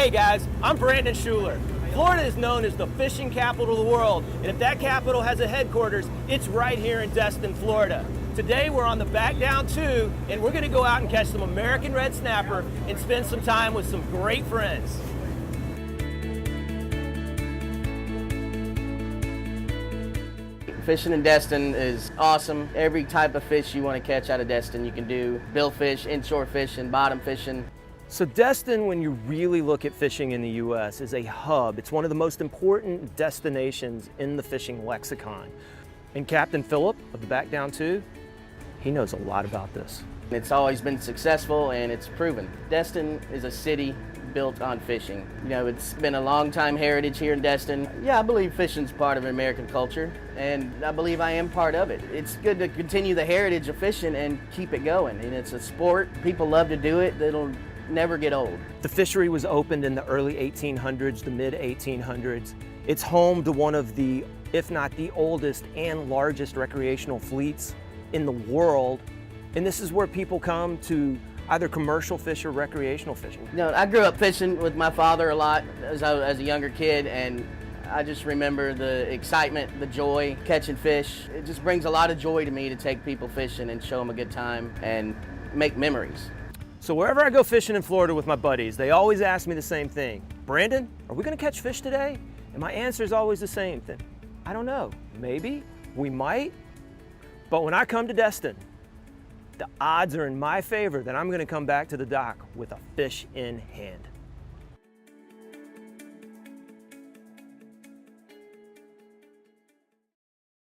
Hey guys, I'm Brandon Schuler. Florida is known as the fishing capital of the world, and if that capital has a headquarters, it's right here in Destin, Florida. Today we're on the Back Down 2, and we're gonna go out and catch some American red snapper and spend some time with some great friends. Fishing in Destin is awesome. Every type of fish you want to catch out of Destin you can do. Billfish, inshore fishing, bottom fishing. So Destin, when you really look at fishing in the U.S., is a hub. It's one of the most important destinations in the fishing lexicon. And Captain Phillip of the Back Down 2, he knows a lot about this. It's always been successful and it's proven. Destin is a city built on fishing. You know, it's been a long time heritage here in Destin. Yeah, I believe fishing's part of American culture, and I believe I am part of it. It's good to continue the heritage of fishing and keep it going. And it's a sport, people love to do it, that'll never get old. The fishery was opened in the early 1800s, the mid 1800s. It's home to one of the, if not the oldest and largest recreational fleets in the world. And this is where people come to either commercial fish or recreational fishing. You know, I grew up fishing with my father a lot as a younger kid, and I just remember the excitement, the joy, catching fish. It just brings a lot of joy to me to take people fishing and show them a good time and make memories. So wherever I go fishing in Florida with my buddies, they always ask me the same thing. Brandon, are we gonna catch fish today? And my answer is always the same thing. I don't know, maybe, we might. But when I come to Destin, the odds are in my favor that I'm gonna come back to the dock with a fish in hand.